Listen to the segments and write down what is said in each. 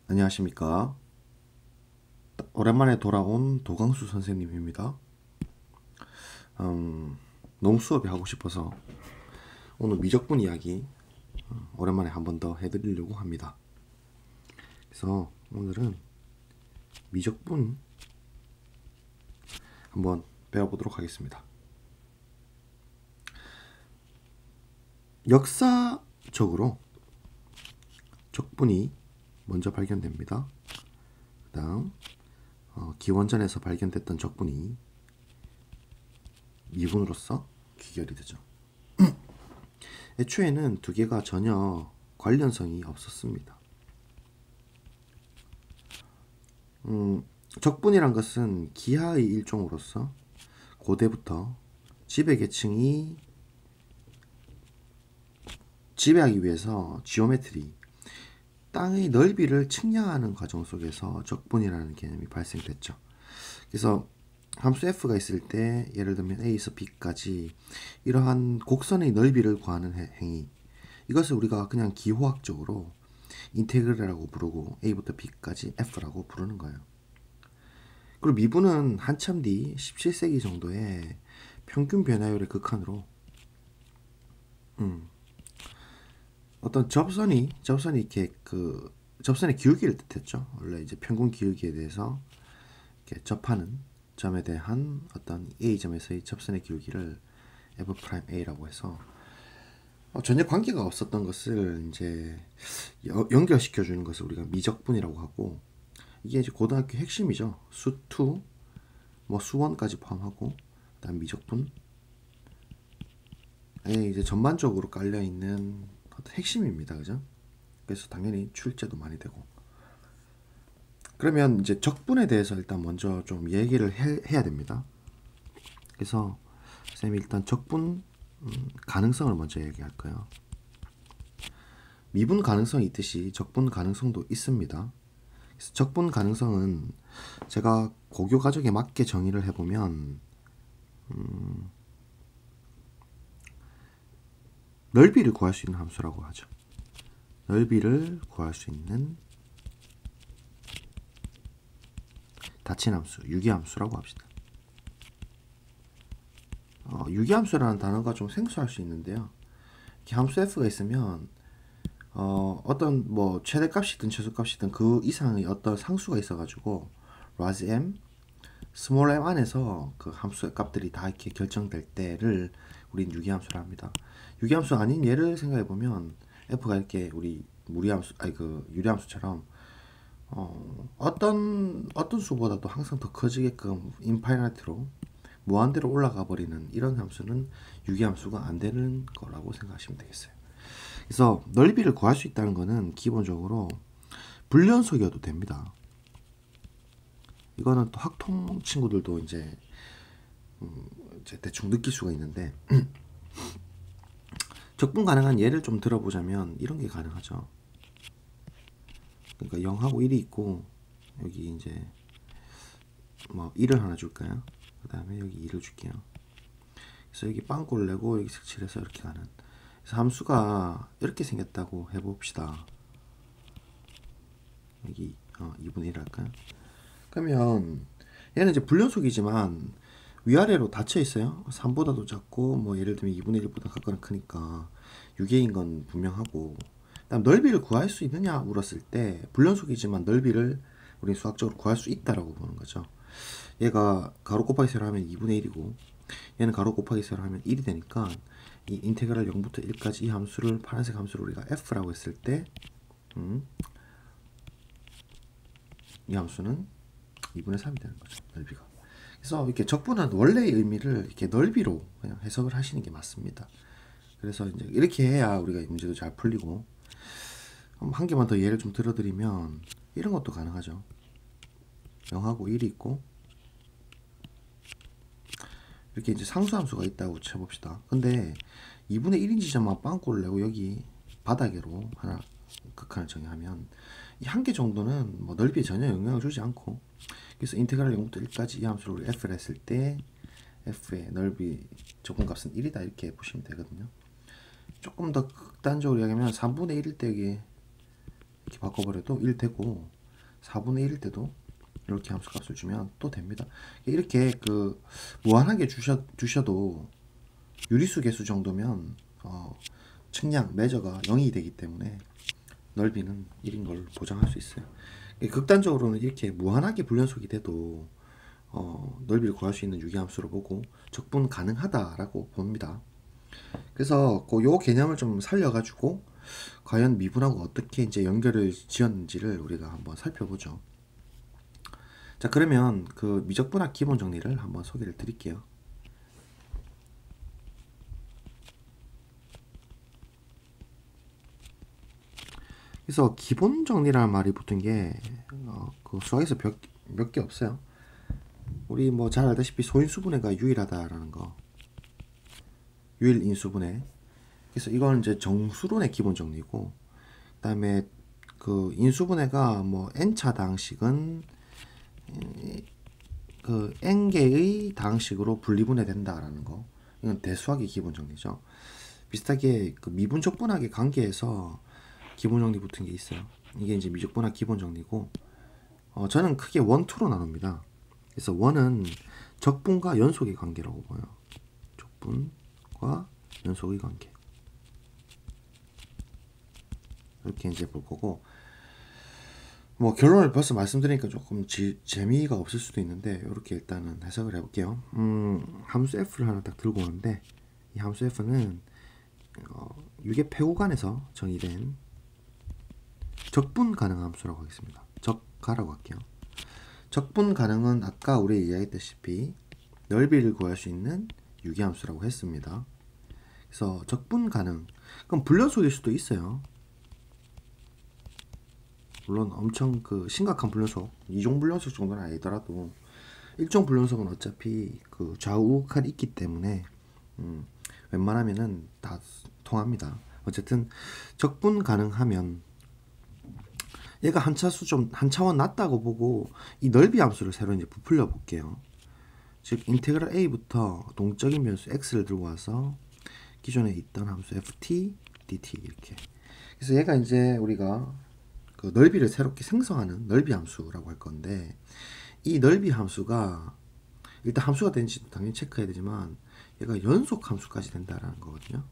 안녕하십니까. 오랜만에 돌아온 도강수 선생님입니다. 음, 너무 수업이 하고 싶어서 오늘 미적분 이야기 오랜만에 한 번 더 해드리려고 합니다. 그래서 오늘은 미적분 한번 배워보도록 하겠습니다. 역사적으로 적분이 먼저 발견됩니다. 그 다음 기원전에서 발견됐던 적분이 미분으로서 귀결이 되죠. 애초에는 두 개가 전혀 관련성이 없었습니다. 적분이란 것은 기하의 일종으로서 고대부터 지배계층이 지배하기 위해서 지오메트리, 땅의 넓이를 측량하는 과정 속에서 적분이라는 개념이 발생됐죠. 그래서 함수 f가 있을 때 예를 들면 a에서 b까지 이러한 곡선의 넓이를 구하는 행위, 이것을 우리가 그냥 기호학적으로 인테그랄이라고 부르고 a부터 b까지 f라고 부르는 거예요. 그리고 미분은 한참 뒤 17세기 정도에 평균 변화율의 극한으로 어떤 접선이 이렇게 접선의 기울기를 뜻했죠. 원래 이제 평균 기울기에 대해서 이렇게 접하는 점에 대한 어떤 A 점에서의 접선의 기울기를 F'A라고 해서 전혀 관계가 없었던 것을 이제 연결시켜 주는 것을 우리가 미적분이라고 하고, 이게 이제 고등학교 핵심이죠. 수2, 뭐 수1까지 포함하고, 그다음 미적분에 이제 전반적으로 깔려 있는 어떤 핵심입니다. 그죠? 그래서 당연히 출제도 많이 되고. 그러면 이제 적분에 대해서 일단 먼저 좀 얘기를 해야 됩니다. 그래서 쌤이 일단 적분 가능성을 먼저 얘기할 거예요. 미분 가능성이 있듯이 적분 가능성도 있습니다. 그래서 적분 가능성은 제가 고교 가족에 맞게 정의를 해보면 넓이를 구할 수 있는 함수라고 하죠. 넓이를 구할 수 있는 닫힌 함수, 유기함수라고 합시다. 유기함수라는 단어가 좀 생소할 수 있는데요. 이렇게 함수 f가 있으면 어떤 뭐 최대값이든 최소값이든 그 이상의 어떤 상수가 있어가지고 large m, small m 안에서 그 함수의 값들이 다 이렇게 결정될 때를 우린 유기함수라 합니다. 유기함수 아닌 예를 생각해 보면 f가 이렇게 우리 무리함수, 아니 그 유리함수처럼 어떤 수보다도 항상 더 커지게끔 인파이나이트로 무한대로 올라가 버리는 이런 함수는 유기함수가 안 되는 거라고 생각하시면 되겠어요. 그래서 넓이를 구할 수 있다는 거는 기본적으로 불연속이어도 됩니다. 이거는 또 학통 친구들도 이제 대충 느낄 수가 있는데 적분 가능한 예를 좀 들어보자면 이런 게 가능하죠. 그러니까 0하고 1이 있고 여기 이제 뭐 1을 하나 줄까요? 그 다음에 여기 2를 줄게요. 그래서 여기 빵꾸를 내고 여기 색칠해서 이렇게 가는, 그래서 함수가 이렇게 생겼다고 해봅시다. 여기 2분의 1 할까요? 그러면 얘는 이제 불연속이지만 위아래로 닫혀 있어요. 3보다도 작고 뭐 예를 들면 2분의 1보다 가까운 크니까 6개인 건 분명하고, 그다음 넓이를 구할 수 있느냐 물었을 때 불연속이지만 넓이를 우리 수학적으로 구할 수 있다라고 보는 거죠. 얘가 가로 곱하기 세로 하면 2분의 1이고 얘는 가로 곱하기 세로 하면 1이 되니까 이 인테그랄 0부터 1까지 이 함수를, 파란색 함수를 우리가 f라고 했을 때 이 함수는 2분의 3이 되는 거죠. 넓이가. 그래서 이렇게 적분한 원래의 의미를 이렇게 넓이로 그냥 해석을 하시는 게 맞습니다. 그래서 이제 이렇게 해야 우리가 문제도 잘 풀리고, 한 개만 더 예를 좀 들어드리면 이런 것도 가능하죠. 0하고 1이 있고 이렇게 이제 상수함수가 있다고 쳐봅시다. 근데 2분의 1인 지점만 빵꾸를 내고 여기 바닥으로 하나 극한을 정의하면 이 한 개 정도는 뭐 넓이에 전혀 영향을 주지 않고, 그래서 인테그랄 0부터 1까지 이 함수를 우리 f를 했을 때 f의 넓이 적분값은 1이다 이렇게 보시면 되거든요. 조금 더 극단적으로 이야기하면 3분의 1일 때 여기 이렇게 바꿔버려도 1 되고 4분의 1일 때도 이렇게 함수 값을 주면 또 됩니다. 이렇게 그 무한하게 주셔도 유리수 개수 정도면 측량 매저가 0이 되기 때문에 넓이는 1인 걸 보장할 수 있어요. 극단적으로는 이렇게 무한하게 불연속이 돼도 넓이를 구할 수 있는 유기함수로 보고 적분 가능하다라고 봅니다. 그래서 요 개념을 좀 살려가지고 과연 미분하고 어떻게 이제 연결을 지었는지를 우리가 한번 살펴보죠. 자, 그러면 그 미적분학 기본 정리를 한번 소개를 드릴게요. 그래서 기본 정리라는 말이 붙은 게 그 수학에서 몇 개 없어요. 우리 뭐 잘 알다시피 소인수분해가 유일하다라는 거, 유일 인수분해. 그래서 이건 이제 정수론의 기본 정리고, 그다음에 그 인수분해가 뭐 n차 다항식은 그 n개의 다항식으로 분리분해된다라는 거, 이건 대수학의 기본 정리죠. 비슷하게 그 미분적분학의 관계에서 기본 정리 붙은 게 있어요. 이게 이제 미적분학 기본 정리고, 저는 크게 원, 투로 나눕니다. 그래서 원은 적분과 연속의 관계라고 봐요. 적분과 연속의 관계. 이렇게 이제 볼 거고, 뭐 결론을 벌써 말씀드리니까 조금 재미가 없을 수도 있는데 이렇게 일단은 해석을 해볼게요. 함수 f를 하나 딱 들고 오는데, 이 함수 f는 유계폐구간에서 정의된 적분 가능 함수라고 하겠습니다. 적가라고 할게요. 적분 가능은 아까 우리 이야기했다시피 넓이를 구할 수 있는 유기함수라고 했습니다. 그래서 적분 가능, 그럼 불연속일 수도 있어요. 물론 엄청 그 심각한 불연속, 이종 불연속 정도는 아니더라도 일종 불연속은 어차피 그 좌우칸이 있기 때문에 웬만하면은 다 통합니다. 어쨌든 적분 가능하면 얘가 한 차원 낮다고 보고 이 넓이 함수를 새로 이제 부풀려 볼게요. 즉 인테그랄 a부터 동적인 변수 x를 들고 와서 기존에 있던 함수 ft, dt 이렇게. 그래서 얘가 이제 우리가 그 넓이를 새롭게 생성하는 넓이 함수라고 할 건데, 이 넓이 함수가 일단 함수가 되는지 당연히 체크해야 되지만 얘가 연속 함수까지 된다라는 거거든요.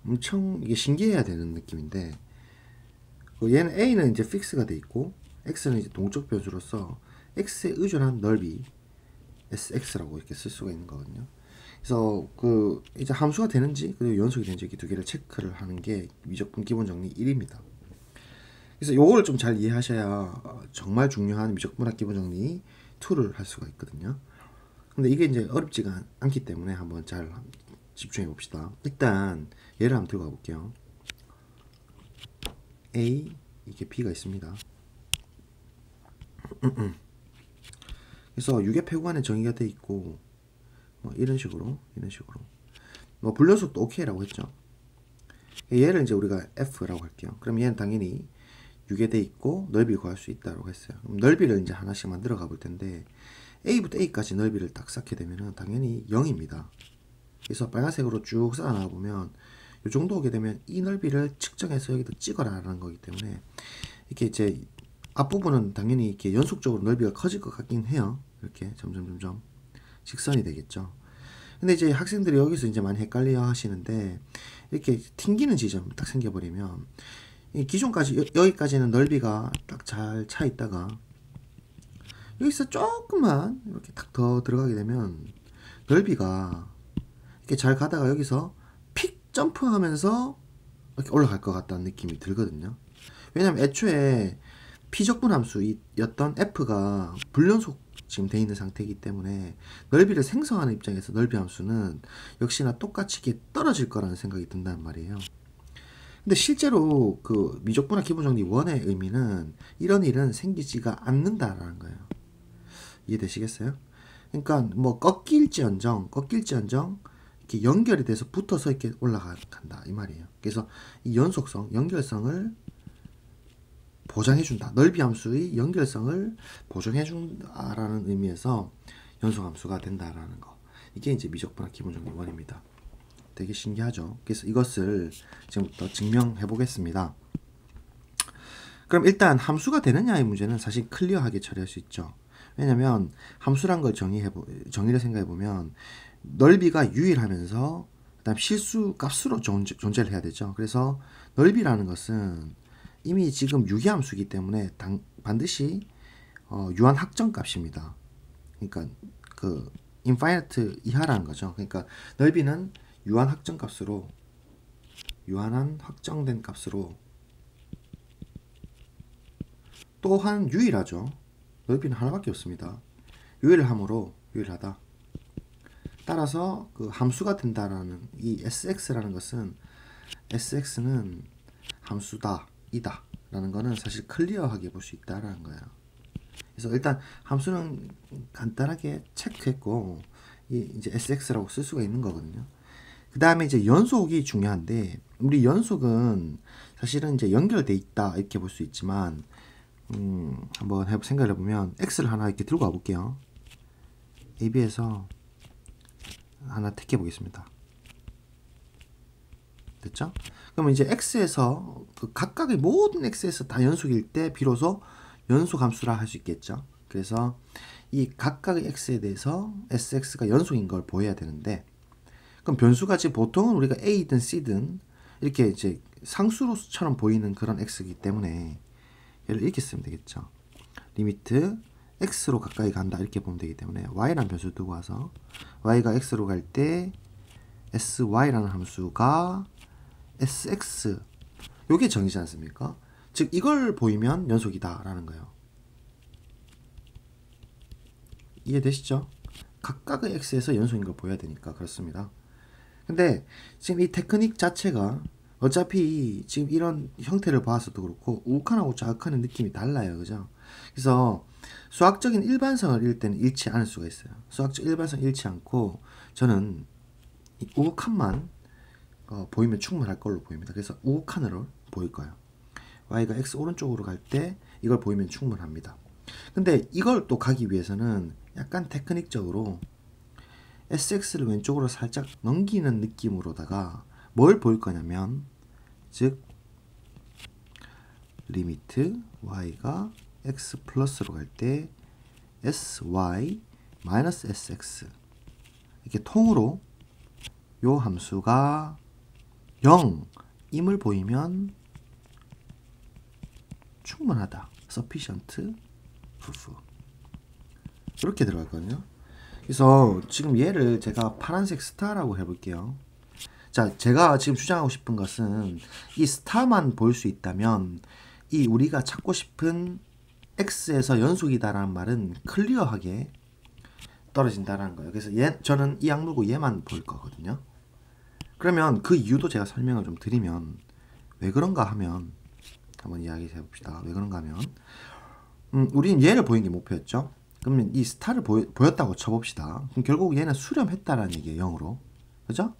엄청 이게 신기해야 되는 느낌인데, 얘는 a는 이제 픽스가 돼 있고 x는 이제 동적 변수로서 x에 의존한 넓이 sx라고 이렇게 쓸 수가 있는 거거든요. 그래서 그 이제 함수가 되는지 그리고 연속이 되는지 이렇게 두 개를 체크를 하는 게 미적분 기본 정리 1입니다. 그래서 요거를 좀 잘 이해하셔야 정말 중요한 미적분학 기본 정리 2를 할 수가 있거든요. 근데 이게 이제 어렵지가 않기 때문에 한번 잘 집중해 봅시다. 일단 얘를 한번 들어가 볼게요. A, 이게 B가 있습니다. 그래서 유계폐구간에 정의가 돼 있고, 뭐 이런 식으로 뭐 불연속도 OK라고 했죠. 얘를 이제 우리가 F라고 할게요. 그럼 얘는 당연히 유계돼 있고 넓이 구할 수 있다고 했어요. 그럼 넓이를 이제 하나씩 만들어 가볼 텐데, A부터 A까지 넓이를 딱 쌓게 되면은 당연히 0입니다. 그래서 빨간색으로 쭉 쌓아 나와 보면 이 정도 오게 되면 이 넓이를 측정해서 여기다 찍어라 라는 거기 때문에, 이렇게 이제 앞부분은 당연히 이렇게 연속적으로 넓이가 커질 것 같긴 해요. 이렇게 점점 직선이 되겠죠. 근데 이제 학생들이 여기서 이제 많이 헷갈려 하시는데, 이렇게 튕기는 지점 딱 생겨버리면 이 기존까지 여기까지는 넓이가 딱 잘 차 있다가 여기서 조금만 이렇게 딱 더 들어가게 되면 넓이가 이렇게 잘 가다가 여기서 픽 점프하면서 이렇게 올라갈 것 같다는 느낌이 들거든요. 왜냐면 애초에 피적분 함수였던 f가 불연속 지금 돼 있는 상태이기 때문에 넓이를 생성하는 입장에서 넓이 함수는 역시나 똑같이 이렇게 떨어질 거라는 생각이 든단 말이에요. 근데 실제로 그 미적분학 기본정리 1의 의미는 이런 일은 생기지가 않는다라는 거예요. 이해되시겠어요? 그러니까 뭐 꺾일지언정 이렇게 연결이 돼서 붙어서 이렇게 올라간다 이 말이에요. 그래서 이 연속성, 연결성을 보장해준다. 넓이 함수의 연결성을 보장해준다라는 의미에서 연속함수가 된다라는 거. 이게 이제 미적분학 기본정리 1입니다. 되게 신기하죠. 그래서 이것을 지금부터 증명해 보겠습니다. 그럼 일단 함수가 되느냐의 문제는 사실 클리어하게 처리할 수 있죠. 왜냐면 함수란 걸 정의를 생각해 보면 넓이가 유일하면서 그다음 실수 값으로 존재를 해야 되죠. 그래서 넓이라는 것은 이미 지금 유기함수이기 때문에 반드시 유한 확정 값입니다. 그러니까 그 인파이너트 이하라는 거죠. 그러니까 넓이는 유한 확정된 값으로 또한 유일하죠. 넓이는 하나밖에 없습니다. 유일하다. 따라서 그 함수가 된다라는 이 sx라는 것은 sx는 함수다, 이다 라는 거는 사실 클리어하게 볼 수 있다라는 거예요. 그래서 일단 함수는 간단하게 체크했고 이제 sx라고 쓸 수가 있는 거거든요. 그 다음에 이제 연속이 중요한데 우리 연속은 사실은 이제 연결돼 있다 이렇게 볼 수 있지만 한번 생각을 해보면 x를 하나 이렇게 들고 와볼게요. AB에서 하나 택해 보겠습니다. 됐죠? 그러면 이제 x에서 그 각각의 모든 x에서 다 연속일 때 비로소 연속 함수라 할 수 있겠죠. 그래서 이 각각의 x에 대해서 sx가 연속인 걸 보여야 되는데 그럼 변수가 지금 보통은 우리가 a든 c든 이렇게 이제 상수로처럼 보이는 그런 x이기 때문에 얘를 이렇게 쓰면 되겠죠. 리미트 x로 가까이 간다 이렇게 보면 되기 때문에 y라는 변수를 두고 와서 y가 x로 갈 때 sy라는 함수가 sx 요게 정의지 않습니까? 즉 이걸 보이면 연속이다 라는 거예요. 이해되시죠? 각각의 x에서 연속인 걸 보여야 되니까 그렇습니다. 근데 지금 이 테크닉 자체가 어차피 지금 이런 형태를 봐서도 그렇고 우욱한하고 좌욱하는 느낌이 달라요. 그죠? 그래서 수학적인 일반성을 읽을 때는 잃지 않을 수가 있어요. 수학적 일반성 잃지 않고 저는 이 우욱한만 보이면 충분할 걸로 보입니다. 그래서 우욱한으로 보일 거예요. y가 x 오른쪽으로 갈 때 이걸 보이면 충분합니다. 근데 이걸 또 가기 위해서는 약간 테크닉적으로 sx를 왼쪽으로 살짝 넘기는 느낌으로다가 뭘 볼 거냐면 즉 리미트 y가 x 플러스로 갈 때 sy 마이너스 sx 이렇게 통으로 요 함수가 0임을 보이면 충분하다. sufficient proof 이렇게 들어갔거든요. 그래서 지금 얘를 제가 파란색 스타라고 해볼게요. 자, 제가 지금 주장하고 싶은 것은 이 스타만 볼 수 있다면 이 우리가 찾고 싶은 x에서 연속이다라는 말은 클리어하게 떨어진다라는 거예요. 그래서 저는 이 악물고 얘만 볼 거거든요. 그러면 그 이유도 제가 설명을 좀 드리면 왜 그런가 하면 한번 이야기 해봅시다. 왜 그런가 하면 우리는 얘를 보이는 게 목표였죠. 그러면 이 스타를 보였다고 쳐봅시다. 그럼 결국 얘는 수렴했다라는 얘기예요. 0으로. 그죠?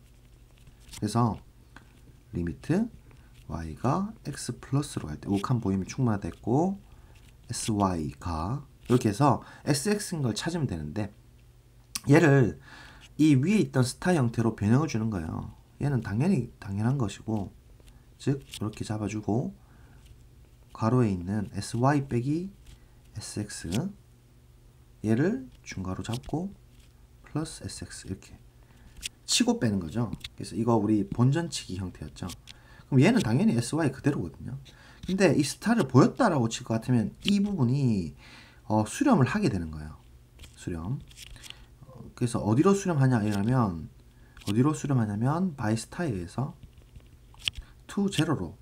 그래서 리미트 y가 x 플러스로 갈 때 우칸 보이면 충분하다 했고 sy가 이렇게 해서 sx인 걸 찾으면 되는데 얘를 이 위에 있던 스타 형태로 변형을 주는 거예요. 얘는 당연한 것이고 즉 이렇게 잡아주고 괄호에 있는 sy 빼기 sx 얘를 중괄호 잡고 플러스 sx 이렇게 치고 빼는 거죠. 그래서 이거 우리 본전치기 형태였죠. 그럼 얘는 당연히 sy 그대로거든요. 근데 이 스타를 보였다라고 칠 것 같으면 이 부분이 수렴을 하게 되는 거예요. 수렴. 그래서 어디로 수렴하냐 이러면 어디로 수렴하냐면 by 스타에 의해서 to 제로로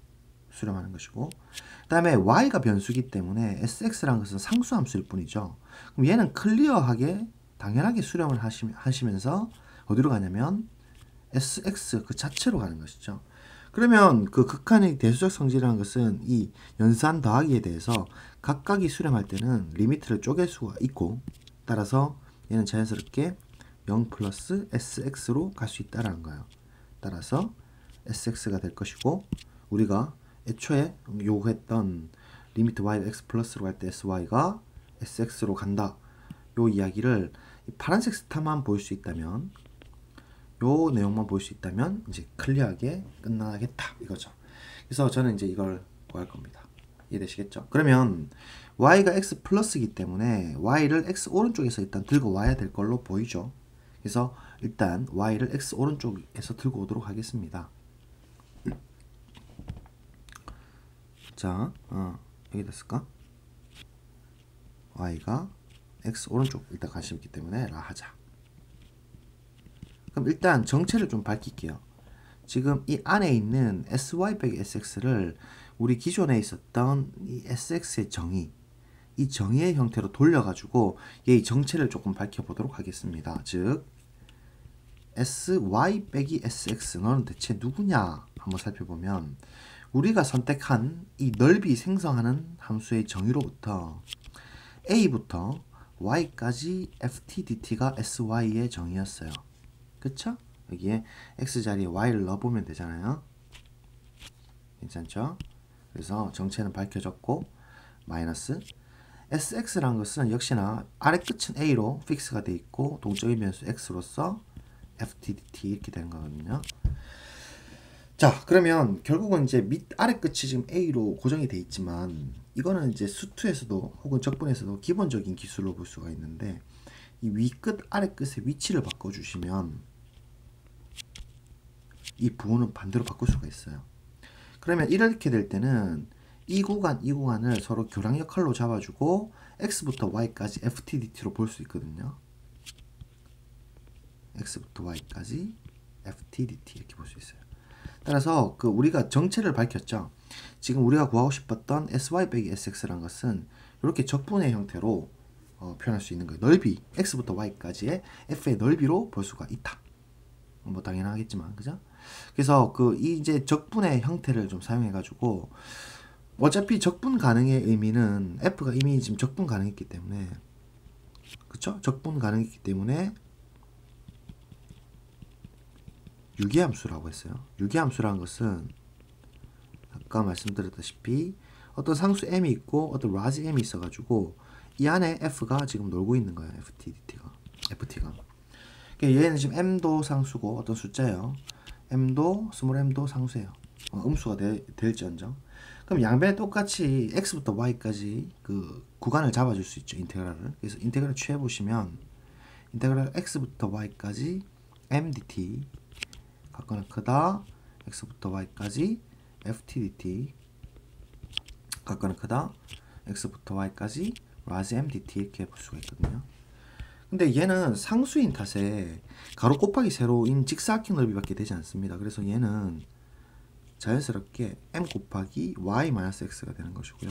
수렴하는 것이고 그 다음에 y가 변수기 때문에 sx라는 것은 상수함수일 뿐이죠. 그럼 얘는 클리어하게 당연하게 수렴을 하시면서 어디로 가냐면 sx 그 자체로 가는 것이죠. 그러면 그 극한의 대수적 성질이라는 것은 이 연산 더하기에 대해서 각각이 수렴할 때는 리미트를 쪼갤 수가 있고 따라서 얘는 자연스럽게 0 플러스 sx로 갈 수 있다라는 거예요. 따라서 sx가 될 것이고 우리가 애초에 요구했던 리미트 y가 x 플러스로 갈 때 sy가 sx로 간다. 요 이야기를 파란색 스타만 보일 수 있다면 요 내용만 볼 수 있다면 이제 클리어하게 끝나겠다 이거죠. 그래서 저는 이제 이걸 구할 겁니다. 이해되시겠죠? 그러면 y가 x 플러스이기 때문에 y를 x 오른쪽에서 일단 들고 와야 될 걸로 보이죠. 그래서 일단 y를 x 오른쪽에서 들고 오도록 하겠습니다. 자, 여기 됐을까? y가 x 오른쪽 일단 관심 있기 때문에 라 하자. 그럼 일단 정체를 좀 밝힐게요. 지금 이 안에 있는 sy 빼기 sx를 우리 기존에 있었던 이 sx의 정의, 이 정의의 형태로 돌려가지고 얘의 정체를 조금 밝혀보도록 하겠습니다. 즉 sy 빼기 sx 너는 대체 누구냐 한번 살펴보면 우리가 선택한 이 넓이 생성하는 함수의 정의로부터 a부터 y까지 ftdt가 sy의 정의였어요. 그쵸? 여기에 x자리에 y를 넣어보면 되잖아요. 괜찮죠? 그래서 정체는 밝혀졌고 마이너스 sx라는 것은 역시나 아래 끝은 a로 픽스가 되어 있고 동적인 변수 x로서 ftdt 이렇게 되는 거거든요. 자, 그러면 결국은 이제 밑 아래 끝이 지금 a로 고정이 되어 있지만 이거는 이제 수투에서도 혹은 적분에서도 기본적인 기술로 볼 수가 있는데 이 위 끝 아래 끝의 위치를 바꿔주시면 이 부호는 반대로 바꿀 수가 있어요. 그러면 이렇게 될 때는 이 구간을 서로 교량 역할로 잡아주고 x부터 y까지 ftdt로 볼 수 있거든요. x부터 y까지 ftdt 이렇게 볼 수 있어요. 따라서 우리가 정체를 밝혔죠. 지금 우리가 구하고 싶었던 sy 빼기 sx라는 것은 이렇게 적분의 형태로 표현할 수 있는 거예요. 넓이 x부터 y까지의 f의 넓이로 볼 수가 있다. 뭐 당연하겠지만 그죠? 그래서 이 이제 적분의 형태를 좀 사용해 가지고 어차피 적분 가능의 의미는 f가 이미 지금 적분 가능했기 때문에 그쵸? 적분 가능했기 때문에 유기함수라고 했어요. 유기함수라는 것은 아까 말씀드렸다시피 어떤 상수 m이 있고 어떤 라지 m이 있어가지고 이 안에 f가 지금 놀고 있는 거예요. ft가. 얘는 지금 m도 상수고 어떤 숫자예요. 스몰 m도 상수예요. 음수가 될지언정. 그럼 양변에 똑같이 x부터 y까지 그 구간을 잡아줄 수 있죠. 인테그랄을. 그래서 인테그랄 취해보시면 인테그랄 x부터 y까지 mdt 각각은 크다 x부터 y까지 ftdt 각각은 크다 x부터 y까지 라지 mdt 이렇게 볼 수가 있거든요. 근데 얘는 상수인 탓에 가로 곱하기 세로인 직사각형 넓이밖에 되지 않습니다. 그래서 얘는 자연스럽게 m 곱하기 y-x가 되는 것이고요.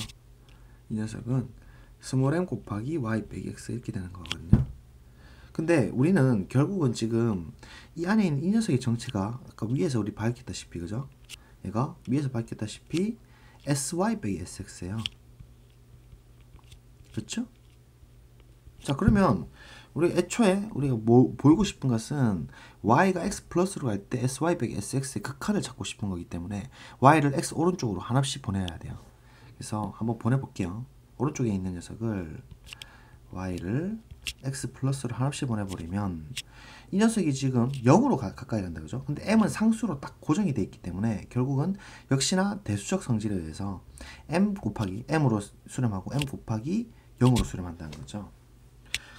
이 녀석은 스몰 m 곱하기 y 빼기 x 이렇게 되는 거거든요. 근데 우리는 결국은 지금 이 안에 있는 이 녀석의 정체가 아까 위에서 우리 밝혔다시피 그죠? 얘가 위에서 밝혔다시피 sy 빼기 sx예요. 그렇죠? 자, 그러면 우리 애초에 우리가 보이고 싶은 것은 y가 x 플러스로 갈 때 sy 빼기 sx의 극한을 찾고 싶은 거기 때문에 y를 x 오른쪽으로 하나씩 보내야 돼요. 그래서 한번 보내볼게요. 오른쪽에 있는 녀석을 y를 x 플러스로 하나씩 보내버리면 이 녀석이 지금 0으로 가까이 간다 그죠? 근데 m은 상수로 딱 고정이 되어 있기 때문에 결국은 역시나 대수적 성질에 의해서 m 곱하기 m으로 수렴하고 m 곱하기 0으로 수렴한다는 거죠.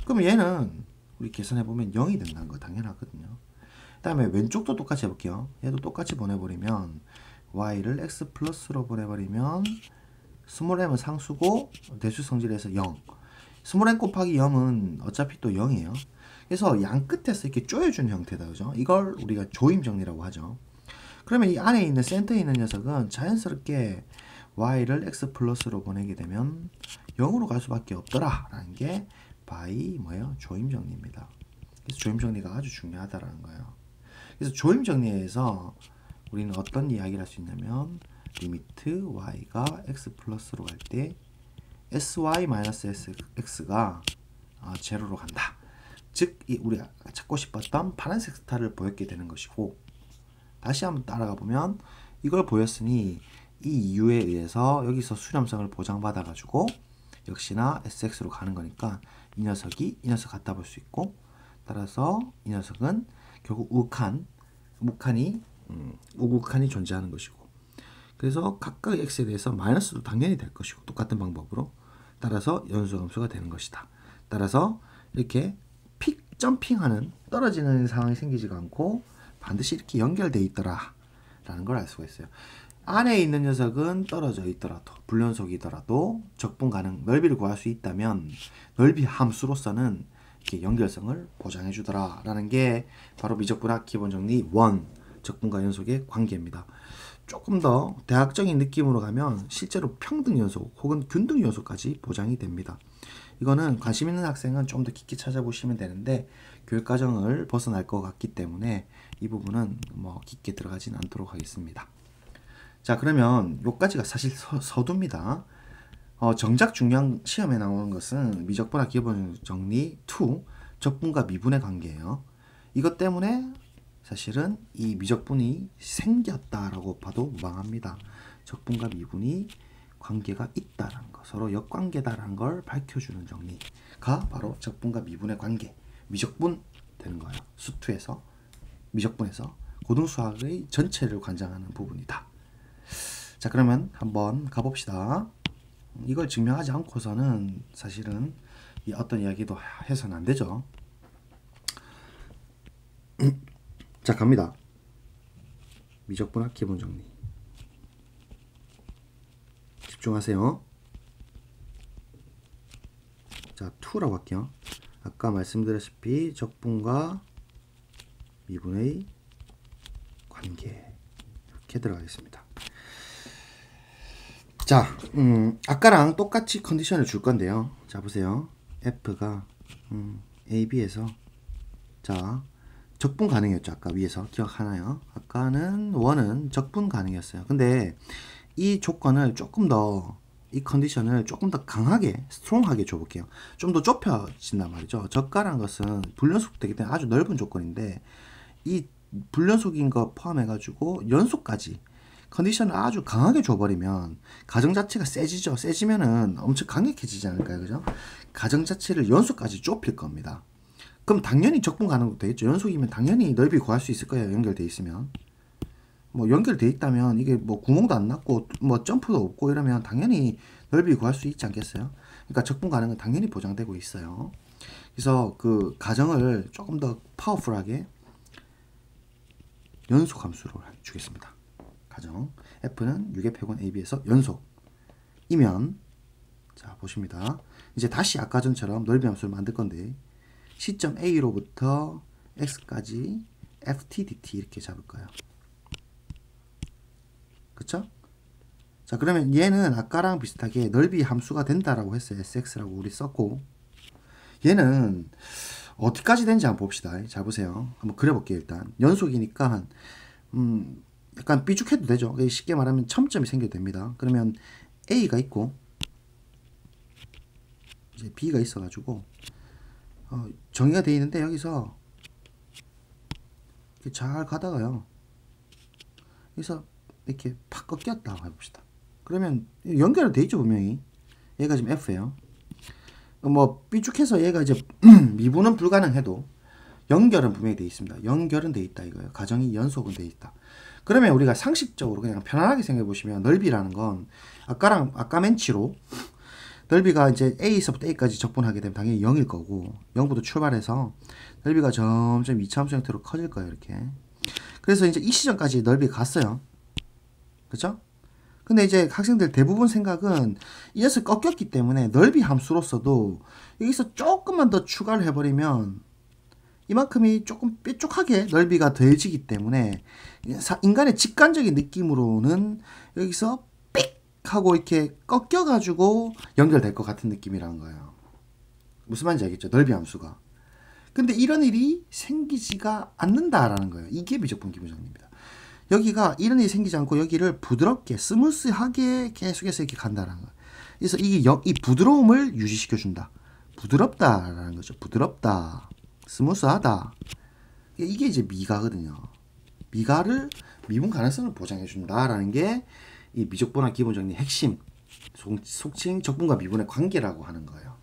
그럼 얘는 우리 계산해보면 0이 된다는 거 당연하거든요. 그 다음에 왼쪽도 똑같이 해볼게요. 얘도 똑같이 보내버리면 y를 x 플러스로 보내버리면 스몰 m은 상수고 대수 성질에서 0 스몰 m 곱하기 0은 어차피 또 0이에요. 그래서 양 끝에서 이렇게 쪼여주는 형태다 그죠? 이걸 우리가 조임 정리라고 하죠. 그러면 이 안에 있는 센터에 있는 녀석은 자연스럽게 y를 x 플러스로 보내게 되면 0으로 갈 수밖에 없더라 라는 게 바이 뭐예요? 조임 정리입니다. 그래서 조임 정리가 아주 중요하다라는 거예요. 그래서 조임 정리에서 우리는 어떤 이야기를 할 수 있냐면 리미트 y가 x 플러스로 갈 때 sy-sx가 제로로 간다. 즉 우리가 찾고 싶었던 파란색 스타를 보였게 되는 것이고 다시 한번 따라가 보면 이걸 보였으니 이 이유에 의해서 여기서 수렴성을 보장받아 가지고 역시나 sx로 가는 거니까 이 녀석이 이 녀석 갖다 볼 수 있고 따라서 이 녀석은 결국 우극한이 존재하는 것이고 그래서 각각의 x에 대해서 마이너스도 당연히 될 것이고 똑같은 방법으로 따라서 연소함수가 되는 것이다. 따라서 이렇게 픽 점핑하는 떨어지는 상황이 생기지가 않고 반드시 이렇게 연결되어 있더라 라는 걸 알 수가 있어요. 안에 있는 녀석은 떨어져 있더라도 불연속이더라도 적분 가능 넓이를 구할 수 있다면 넓이 함수로서는 이렇게 연결성을 보장해 주더라 라는 게 바로 미적분학 기본정리 1 적분과 연속의 관계입니다. 조금 더 대학적인 느낌으로 가면 실제로 평등 연속 혹은 균등 연속까지 보장이 됩니다. 이거는 관심 있는 학생은 좀 더 깊게 찾아보시면 되는데 교육과정을 벗어날 것 같기 때문에 이 부분은 뭐 깊게 들어가진 않도록 하겠습니다. 자, 그러면 요까지가 사실 서두입니다. 정작 중요한 시험에 나오는 것은 미적분학 기본정리 2 적분과 미분의 관계예요. 이것 때문에 사실은 이 미적분이 생겼다라고 봐도 무방합니다. 적분과 미분이 관계가 있다라는 거, 서로 역관계다라는 걸 밝혀주는 정리가 바로 적분과 미분의 관계, 미적분 되는 거예요. 수투에서, 미적분에서 고등수학의 전체를 관장하는 부분이다. 자, 그러면 한번 가봅시다. 이걸 증명하지 않고서는 사실은 이 어떤 이야기도 해서는 안 되죠. 자, 갑니다. 미적분학 기본정리 집중하세요. 자, 2라고 할게요. 아까 말씀드렸다시피 적분과 미분의 관계 이렇게 들어가겠습니다. 자, 아까랑 똑같이 컨디션을 줄 건데요. 자, 보세요. F가 A, B에서 자, 적분 가능이었죠. 아까 위에서 기억하나요? 아까는 1은 적분 가능이었어요. 근데 이 조건을 조금 더, 이 컨디션을 조금 더 강하게, 스트롱하게 줘볼게요. 좀 더 좁혀진단 말이죠. 적가라는 것은 불연속 되기 때문에 아주 넓은 조건인데 이 불연속인 거 포함해가지고 연속까지 컨디션을 아주 강하게 줘버리면 가정 자체가 세지죠. 세지면은 엄청 강력해지지 않을까요? 그죠? 가정 자체를 연속까지 좁힐 겁니다. 그럼 당연히 적분 가능도 되겠죠. 연속이면 당연히 넓이 구할 수 있을 거예요. 연결돼 있으면. 뭐 연결돼 있다면 이게 뭐 구멍도 안 났고 뭐 점프도 없고 이러면 당연히 넓이 구할 수 있지 않겠어요? 그러니까 적분 가능은 당연히 보장되고 있어요. 그래서 그 가정을 조금 더 파워풀하게 연속 함수로 주겠습니다. 가정 F는 6의 패곤 AB에서 연속이면 자 보십니다. 이제 다시 아까 전처럼 넓이 함수를 만들 건데 시점 A로부터 X까지 FT, DT 이렇게 잡을 거예요. 그쵸? 자 그러면 얘는 아까랑 비슷하게 넓이 함수가 된다라고 했어요. SX라고 우리 썼고 얘는 어디까지 되는지 한번 봅시다. 자 보세요. 한번 그려볼게요. 일단 연속이니까 약간 삐죽해도 되죠. 쉽게 말하면 첨점이 생겨도 됩니다. 그러면 A가 있고 이제 B가 있어가지고 정의가 되어 있는데 여기서 잘 가다가요. 여기서 이렇게 팍 꺾였다 해봅시다. 그러면 연결은 되어 있죠 분명히. 얘가 지금 F예요. 뭐 삐죽해서 얘가 이제 미분은 불가능해도 연결은 분명히 되어 있습니다. 연결은 되어 있다 이거예요. 가정이 연속은 되어 있다. 그러면 우리가 상식적으로 그냥 편안하게 생각해 보시면 넓이라는 건 아까 맨치로 넓이가 이제 A에서부터 A까지 적분하게 되면 당연히 0일 거고 0부터 출발해서 넓이가 점점 이차함수 형태로 커질 거예요. 이렇게. 그래서 이제 이 시점까지 넓이가 갔어요. 그쵸? 근데 이제 학생들 대부분 생각은 이 녀석 꺾였기 때문에 넓이 함수로서도 여기서 조금만 더 추가를 해버리면 이만큼이 조금 뾰족하게 넓이가 더해지기 때문에 인간의 직관적인 느낌으로는 여기서 삑 하고 이렇게 꺾여가지고 연결될 것 같은 느낌이라는 거예요. 무슨 말인지 알겠죠? 넓이 함수가. 근데 이런 일이 생기지가 않는다라는 거예요. 이게 미적분 기본정리입니다. 여기가 이런 일이 생기지 않고 여기를 부드럽게 스무스하게 계속해서 이렇게 간다는 거예요. 그래서 이 부드러움을 유지시켜 준다. 부드럽다라는 거죠. 부드럽다. 스무스하다. 이게 이제 미가거든요. 미가를 미분 가능성을 보장해 준다라는 게 이 미적분학 기본정리 핵심 속칭 적분과 미분의 관계라고 하는 거예요.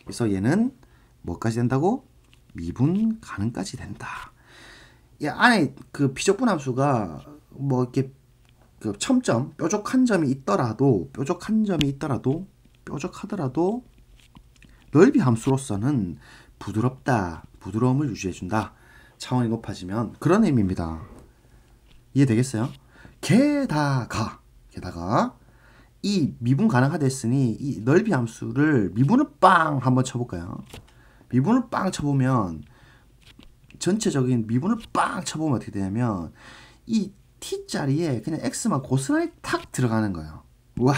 그래서 얘는 뭐까지 된다고? 미분 가능까지 된다. 이 안에 그 비적분 함수가 뭐 이렇게 그 첨점 뾰족한 점이 있더라도 넓이 함수로서는 부드러움을 유지해준다. 차원이 높아지면 그런 의미입니다. 이해되겠어요? 게다가 이 미분 가능하됐으니 이 넓이 함수를 미분을 빵 한번 쳐볼까요? 미분을 빵 쳐보면 전체적인 미분을 빵 쳐보면 어떻게 되냐면 이 t자리에 그냥 x만 고스란히 탁 들어가는 거예요. 우와,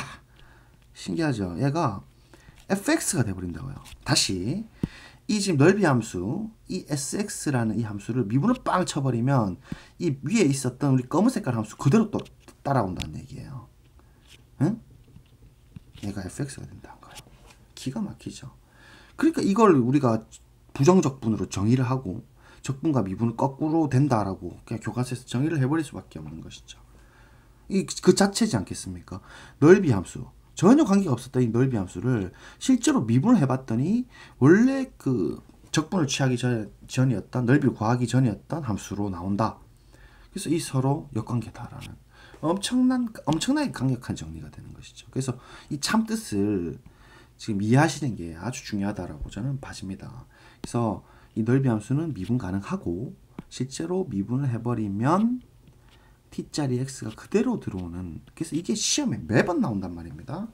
신기하죠? 얘가 fx가 돼버린다고요. 다시 이 지금 넓이 함수 이 sx라는 이 함수를 미분을 빵 쳐버리면 이 위에 있었던 우리 검은 색깔 함수 그대로 또 따라온다는 얘기예요. 응? 얘가 fx가 된다는 거예요. 기가 막히죠. 그러니까 이걸 우리가 부정적분으로 정의를 하고 적분과 미분은 거꾸로 된다라고 그냥 교과서에서 정의를 해버릴 수밖에 없는 것이죠. 그 자체지 않겠습니까? 넓이 함수. 전혀 관계가 없었던 이 넓이 함수를 실제로 미분을 해봤더니 원래 그 적분을 취하기 전이었던 넓이를 구하기 전이었던 함수로 나온다. 그래서 이 서로 역관계다라는 엄청나게 강력한 정리가 되는 것이죠. 그래서 이 참뜻을 지금 이해하시는 게 아주 중요하다라고 저는 봐집니다. 그래서 이 넓이 함수는 미분 가능하고 실제로 미분을 해버리면 t자리 x가 그대로 들어오는, 그래서 이게 시험에 매번 나온단 말입니다.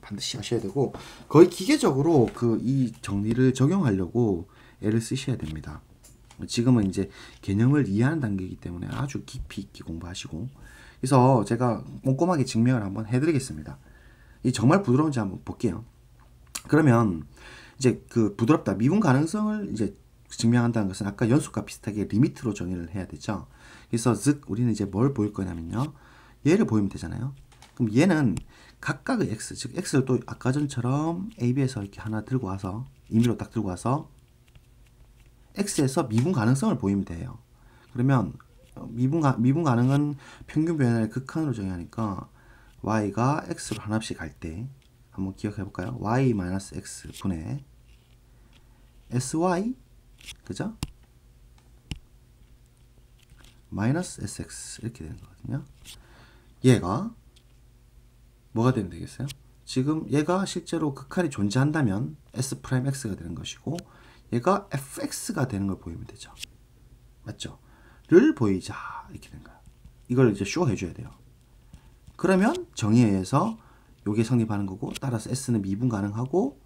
반드시 하셔야 되고 거의 기계적으로 이 정리를 적용하려고 애를 쓰셔야 됩니다. 지금은 이제 개념을 이해하는 단계이기 때문에 아주 깊이 있게 공부하시고, 그래서 제가 꼼꼼하게 증명을 한번 해드리겠습니다. 이 정말 부드러운지 한번 볼게요. 그러면 이제 그 부드럽다 미분 가능성을 이제 증명한다는 것은 아까 연속과 비슷하게 리미트로 정의를 해야 되죠. 그래서 즉 우리는 이제 뭘 보일 거냐면요, 얘를 보이면 되잖아요. 그럼 얘는 각각의 x, 즉 x를 또 아까 전처럼 AB에서 이렇게 하나 들고 와서 임의로 딱 들고 와서 x에서 미분 가능성을 보이면 돼요. 그러면 미분 가능은 평균 변화를 극한으로 정의하니까 y가 x로 하나씩 갈 때 한번 기억해 볼까요? y-x 분의 sy, 그죠? 마이너스 sx 이렇게 되는 거거든요. 얘가 뭐가 되면 되겠어요? 지금 얘가 실제로 극한이 존재한다면 s'x가 되는 것이고 얘가 fx가 되는 걸 보이면 되죠. 맞죠? 를 보이자 이렇게 된 거야. 이걸 이제 쇼 해줘야 돼요. 그러면 정의에 의해서 요게 성립하는 거고, 따라서 s는 미분 가능하고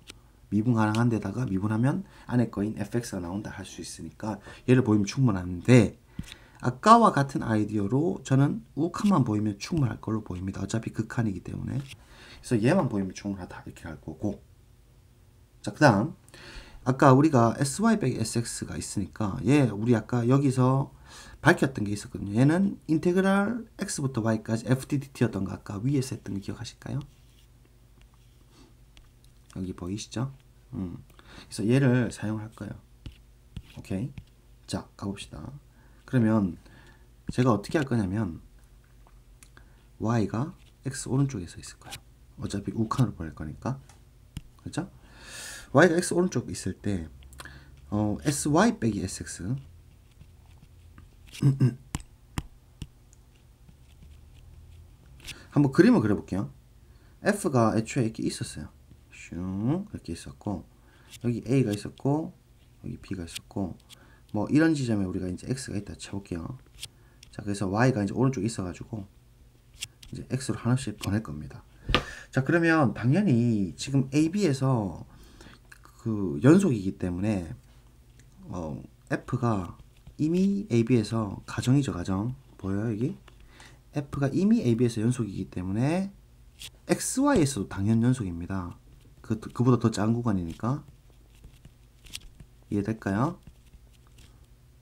미분 가능한 데다가 미분하면 안에 거인 fx가 나온다 할 수 있으니까 얘를 보이면 충분한데, 아까와 같은 아이디어로 저는 우칸만 보이면 충분할 걸로 보입니다. 어차피 극한이기 때문에. 그래서 얘만 보이면 충분하다 이렇게 할 거고, 자, 그 다음 아까 우리가 sy 빼기 sx가 있으니까 얘 우리 아까 여기서 밝혔던 게 있었거든요. 얘는 인테그랄 x부터 y까지 fdt였던 거 아까 위에서 했던 거 기억하실까요? 여기 보이시죠? 그래서 얘를 사용할 거예요. 오케이. 자, 가봅시다. 그러면 제가 어떻게 할 거냐면 y가 x 오른쪽에서 있을 거예요. 어차피 우칸으로 보낼 거니까. 그렇죠? y가 x 오른쪽 있을 때 sy 빼기 sx 한번 그림을 그려볼게요. f가 애초에 이렇게 있었어요. 슝 이렇게 있었고, 여기 a가 있었고 여기 b가 있었고, 뭐 이런 지점에 우리가 이제 x가 있다 쳐볼게요. 자, 그래서 y가 이제 오른쪽에 있어가지고 이제 x로 하나씩 보낼 겁니다. 자, 그러면 당연히 지금 ab에서 그 연속이기 때문에 f가 이미 ab에서 가정이죠, 가정. 보여요, 여기? f가 이미 ab에서 연속이기 때문에 xy에서도 당연 연속입니다. 그보다 더 작은 구간이니까. 이해될까요?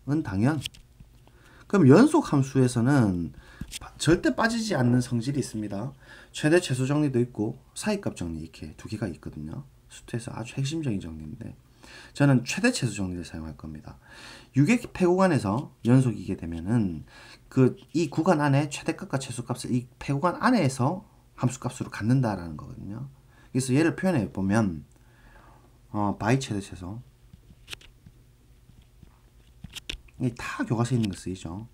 은 당연. 그럼 연속 함수에서는 절대 빠지지 않는 성질이 있습니다. 최대 최소 정리도 있고 사이값 정리, 이렇게 두 개가 있거든요. 수투에서 아주 핵심적인 정리인데 저는 최대 최소 정리를 사용할 겁니다. 유객 폐구간에서 연속이게 되면은 이 구간 안에 최대값과 최소값을 이 폐구간 안에서 함수값으로 갖는다라는 거거든요. 그래서 얘를 표현해 보면 바이 최대 최소, 이게 다 교과서에 있는 거 쓰이죠.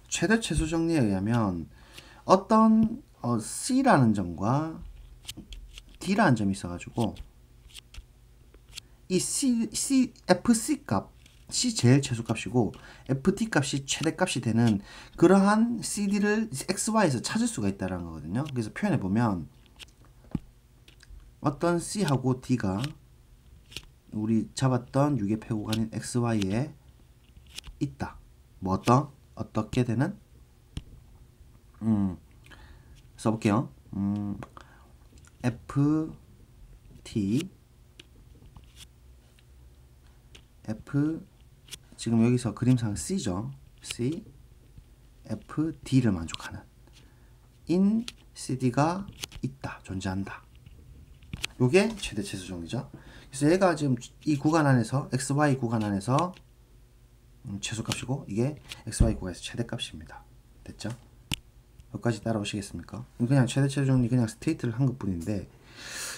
최대 최소 정리에 의하면 어떤 C라는 점과 D라는 점이 있어가지고 이 FC 값, C 제일 최소값이고 FD 값이 최대값이 되는 그러한 CD를 XY에서 찾을 수가 있다는 거거든요. 그래서 표현해보면 어떤 C하고 D가 우리 잡았던 유기폐 구간인 XY에 있다. 뭐 어떻게 되는? 써볼게요. FT F 지금 여기서 그림상 C죠. C FD를 만족하는 in CD가 있다. 존재한다. 요게 최대 최소 정리죠. 그래서 얘가 지금 이 구간 안에서 XY 구간 안에서 최소값이고 이게 XY 구간에서 최대값입니다. 됐죠? 여기까지 따라오시겠습니까? 그냥 최대 최소 정리 그냥 스테이트를 한 것뿐인데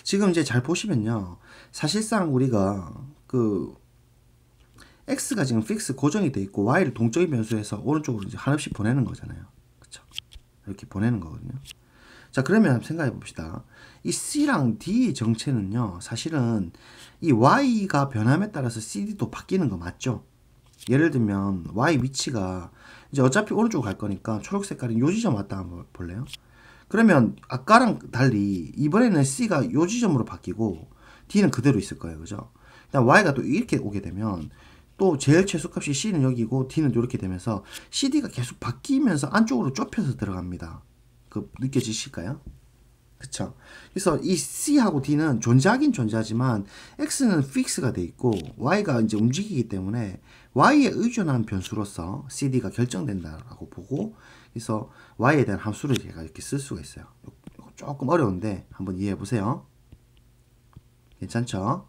지금 이제 잘 보시면요. 사실상 우리가 그 X가 지금 픽스 고정이 돼 있고 Y를 동적인 변수에서 오른쪽으로 이제 한없이 보내는 거잖아요. 그쵸? 이렇게 보내는 거거든요. 자, 그러면 생각해 봅시다. 이 C랑 D의 정체는요, 사실은 이 Y가 변함에 따라서 CD도 바뀌는 거 맞죠? 예를 들면 Y 위치가 이제 어차피 오른쪽으로 갈 거니까 초록 색깔인 요 지점 왔다 한번 볼래요? 그러면 아까랑 달리 이번에는 C가 요 지점으로 바뀌고 D는 그대로 있을 거예요. 그죠? 그다음 Y가 또 이렇게 오게 되면 또 제일 최소값이 C는 여기고 D는 이렇게 되면서 CD가 계속 바뀌면서 안쪽으로 좁혀서 들어갑니다. 그 느껴지실까요? 그쵸? 그래서 이 C하고 D는 존재하긴 존재하지만 X는 픽스가 돼 있고 Y가 이제 움직이기 때문에 Y에 의존한 변수로서 CD가 결정된다라고 보고 그래서 Y에 대한 함수를 제가 이렇게 쓸 수가 있어요. 조금 어려운데 한번 이해해 보세요. 괜찮죠?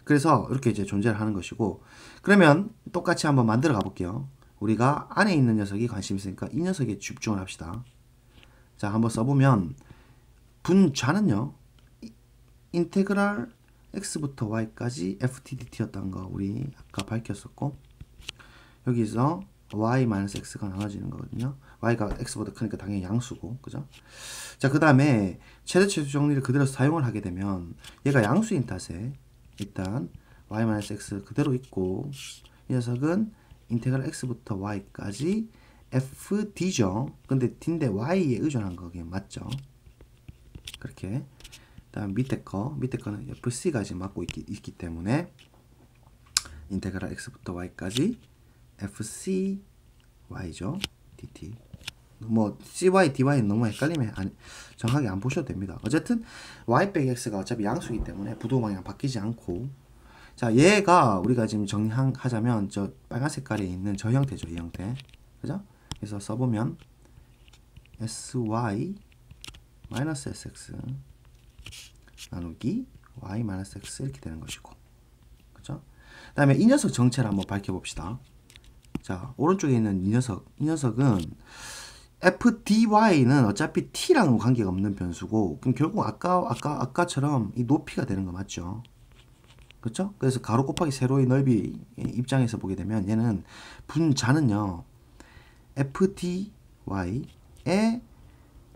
그래서 이렇게 이제 존재를 하는 것이고 그러면 똑같이 한번 만들어 가볼게요. 우리가 안에 있는 녀석이 관심 있으니까 이 녀석에 집중을 합시다. 자, 한번 써보면 분자는요 인테그랄 x부터 y까지 ftdt였던 거 우리 아까 밝혔었고 여기서 y-x가 나눠지는 거거든요. y가 x보다 크니까 당연히 양수고 그죠? 자, 그 다음에 최대 최소 정리를 그대로 사용을 하게 되면 얘가 양수인 탓에 일단 y-x 그대로 있고 이 녀석은 인테그랄 x부터 y까지 fd죠. 근데 d인데 y에 의존한 거긴 맞죠? 그렇게 다음 밑에 거는 fc가 지금 맡고 있기 때문에 인테그랄 x부터 y까지 fc y죠. dt 뭐 cy dy는 너무 헷갈리면 정확하게 안 보셔도 됩니다. 어쨌든 y 빼기 x가 어차피 양수이기 때문에 부도 방향 바뀌지 않고 자, 얘가 우리가 지금 정리하자면 저 빨간 색깔에 있는 저 형태죠. 이 형태 그죠? 그래서 써보면 sy -sx 나누기 y-x 이렇게 되는 것이고 그죠? 그 다음에 이 녀석 정체를 한번 밝혀봅시다. 자, 오른쪽에 있는 이 녀석은 fdy는 어차피 t랑은 관계가 없는 변수고 그럼 결국 아까처럼 이 높이가 되는 거 맞죠? 그렇죠? 그래서 가로 곱하기 세로의 넓이 입장에서 보게 되면 얘는 분자는요 fdy의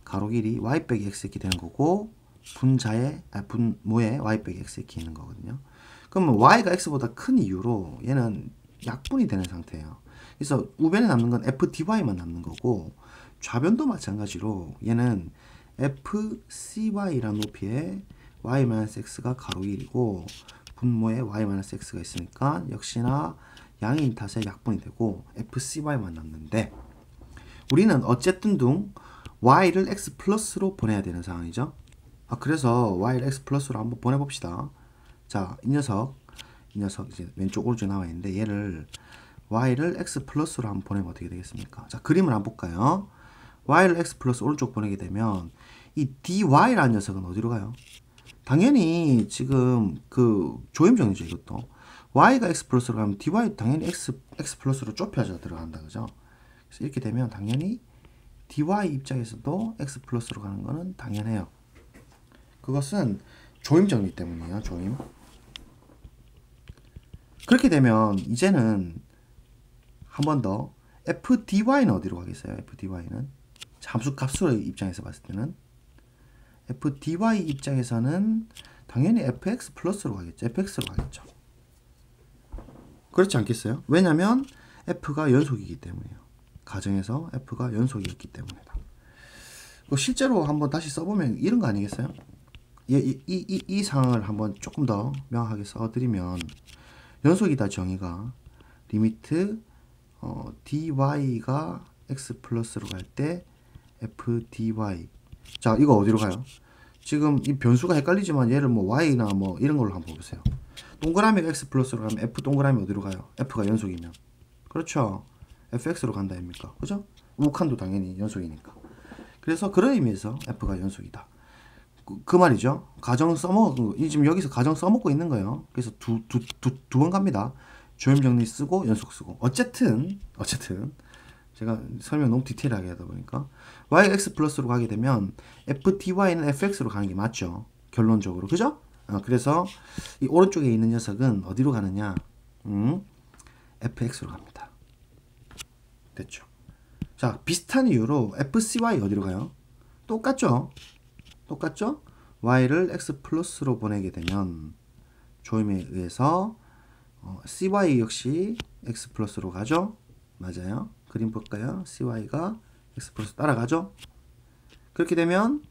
가로 길이 y 빼기 x 이렇게 되는 거고 분모에 y 빼기 x 이렇게 있는 거거든요. 그러면 y가 x보다 큰 이유로 얘는 약분이 되는 상태예요. 그래서 우변에 남는 건 fdy만 남는 거고 좌변도 마찬가지로 얘는 fcy라는 높이에 y-x가 가로 길이고 분모에 y-x가 있으니까 역시나 양인 탓에 약분이 되고 fcy만 남는데 우리는 어쨌든 둥 y를 x 플러스로 보내야 되는 상황이죠. 그래서 y를 x 플러스로 한번 보내봅시다. 자, 이 녀석 이제 왼쪽 오른쪽 나와 있는데 얘를 y를 x 플러스로 한번 보내면 어떻게 되겠습니까? 자, 그림을 한번 볼까요? y를 x 플러스 오른쪽 보내게 되면 이 dy라는 녀석은 어디로 가요? 당연히 지금 그 조임정이죠. 이것도 y가 x 플러스로 가면 dy 당연히 x 플러스로 좁혀져 들어간다. 그죠? 그래서 이렇게 되면 당연히 dy 입장에서도 x 플러스로 가는 거는 당연해요. 그것은 조임 정리 때문이에요. 조임. 그렇게 되면 이제는 한 번 더 FDY는 어디로 가겠어요? FDY는 함수 값수의 입장에서 봤을 때는 FDY 입장에서는 당연히 fx 플러스로 가겠죠. fx로 가겠죠. 그렇지 않겠어요? 왜냐면 f가 연속이기 때문이에요. 가정에서 f가 연속이기 때문이다. 실제로 한번 다시 써보면 이런 거 아니겠어요? 이 상황을 한번 조금 더 명확하게 써드리면 연속이다 정의가 리미트 dy가 x 플러스로 갈 때 fdy. 자, 이거 어디로 가요? 지금 이 변수가 헷갈리지만 얘를 뭐 y나 뭐 이런 걸로 한번 보세요. 동그라미가 x 플러스로 가면 f 동그라미 어디로 가요? f가 연속이면. 그렇죠. fx로 간다 아닙니까? 그죠? 우칸도 당연히 연속이니까. 그래서 그런 의미에서 f가 연속이다. 그 말이죠. 가정 써먹고, 지금 여기서 가정 써먹고 있는 거예요. 그래서 두 번 갑니다. 조임정리 쓰고 연속 쓰고. 어쨌든 제가 설명 너무 디테일하게 하다 보니까 y가 x 플러스로 가게 되면 fdy는 fx로 가는 게 맞죠. 결론적으로. 그죠? 그래서 이 오른쪽에 있는 녀석은 어디로 가느냐? fx로 갑니다. 됐죠? 자, 비슷한 이유로 fcy 어디로 가요? 똑같죠? y를 x 플러스로 보내게 되면 조임에 의해서 cy 역시 x 플러스로 가죠? 맞아요. 그림 볼까요? cy가 x 플러스 따라가죠? 그렇게 되면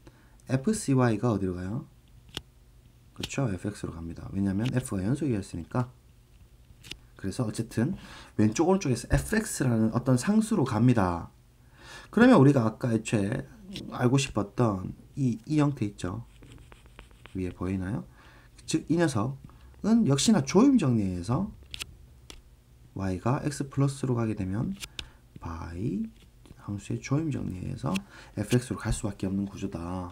fcy가 어디로 가요? 그렇죠. fx로 갑니다. 왜냐하면 f가 연속이었으니까. 그래서 어쨌든 왼쪽 오른쪽에서 fx라는 어떤 상수로 갑니다. 그러면 우리가 아까 애초에 알고 싶었던 이 형태 있죠. 위에 보이나요? 즉 이 녀석은 역시나 조임 정리에서 y가 x 플러스로 가게 되면 by 함수의 조임 정리에서 fx로 갈 수밖에 없는 구조다.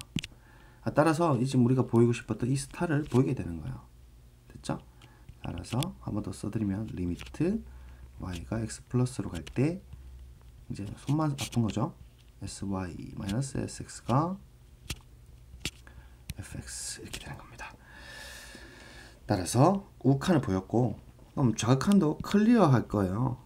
따라서 지금 우리가 보이고 싶었던 이 스타를 보이게 되는 거예요. 됐죠? 따라서 한 번 더 써드리면 리미트 y가 x 플러스로 갈 때 이제 손만 아픈 거죠. sy-sx가 fx 이렇게 되는 겁니다. 따라서 우칸을 보였고 그럼 좌극한도 클리어 할 거예요.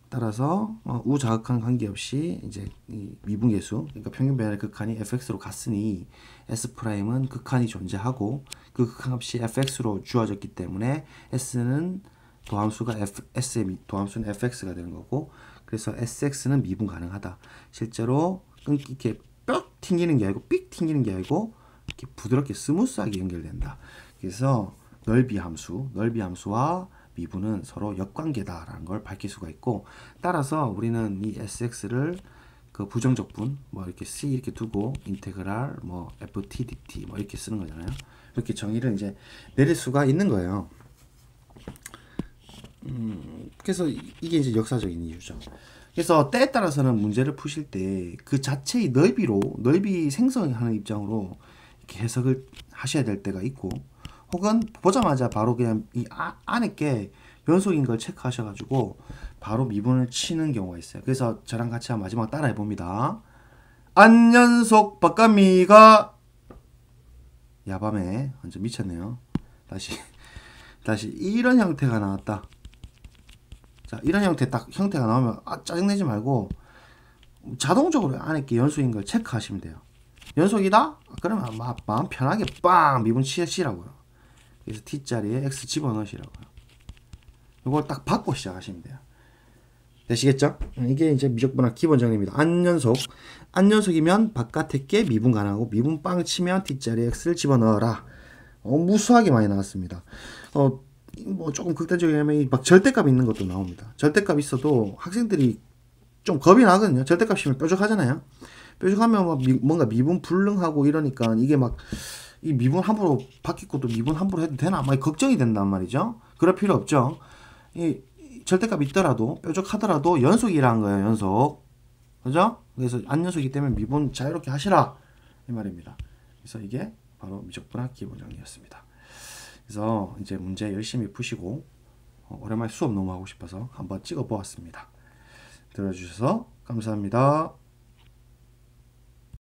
따라서 우좌극한 관계없이 이제 이 미분계수, 그러니까 평균 배열의 극한이 fx로 갔으니 S'은 극한이 존재하고 그 극한값이 fx로 주어졌기 때문에 S는 도함수가 S의 도함수는 fx가 되는 거고, 그래서 Sx는 미분 가능하다. 실제로 이렇게 뼈 튕기는 게 아니고 삑 튕기는 게 아니고 이렇게 부드럽게 스무스하게 연결된다. 그래서 넓이 함수와 미분은 서로 역관계다라는 걸 밝힐 수가 있고, 따라서 우리는 이 Sx를 그 부정적분 뭐 이렇게 C 이렇게 두고 인테그랄 뭐 ft dt 뭐 이렇게 쓰는 거잖아요. 이렇게 정의를 이제 내릴 수가 있는 거예요. 그래서 이게 이제 역사적인 이유죠. 그래서 때에 따라서는 문제를 푸실 때 그 자체의 넓이 생성하는 입장으로 이렇게 해석을 하셔야 될 때가 있고, 혹은 보자마자 바로 그냥 이 안에 게 연속인 걸 체크하셔가지고 바로 미분을 치는 경우가 있어요. 그래서 저랑 같이 한번 마지막 따라 해봅니다. 안연속 박가미가 야밤에 완전 미쳤네요. 다시 이런 형태가 나왔다. 자, 이런 형태가 나오면 짜증내지 말고 자동적으로 안에 게 연속인 걸 체크하시면 돼요. 연속이다? 그러면 마음 편하게 빵 미분 치시라고요. 그래서 t자리에 x 집어넣으시라고요. 이걸 딱 받고 시작하시면 돼요. 되시겠죠? 이게 이제 미적분학 기본 정리입니다. 안연속이면 바깥에 게 미분 가능하고, 미분 빵 치면 t자리에 x를 집어넣어라. 무수하게 많이 나왔습니다. 뭐 조금 극단적이면 막 절대값 있는 것도 나옵니다. 절대값 있어도 학생들이 좀 겁이 나거든요. 절대값이면 뾰족하잖아요. 뾰족하면 막 뭔가 미분 불능하고 이러니까 이게 막 이 미분 함부로 바뀔 것도 미분 함부로 해도 되나? 막 걱정이 된단 말이죠. 그럴 필요 없죠. 이 절대값 있더라도 뾰족하더라도 연속이라는 거예요. 연속. 그죠? 그래서 안연속이기 때문에 미분 자유롭게 하시라 이 말입니다. 그래서 이게 바로 미적분학 기본 정리였습니다. 그래서 이제 문제 열심히 푸시고 오랜만에 수업 너무 하고 싶어서 한번 찍어 보았습니다. 들어주셔서 감사합니다.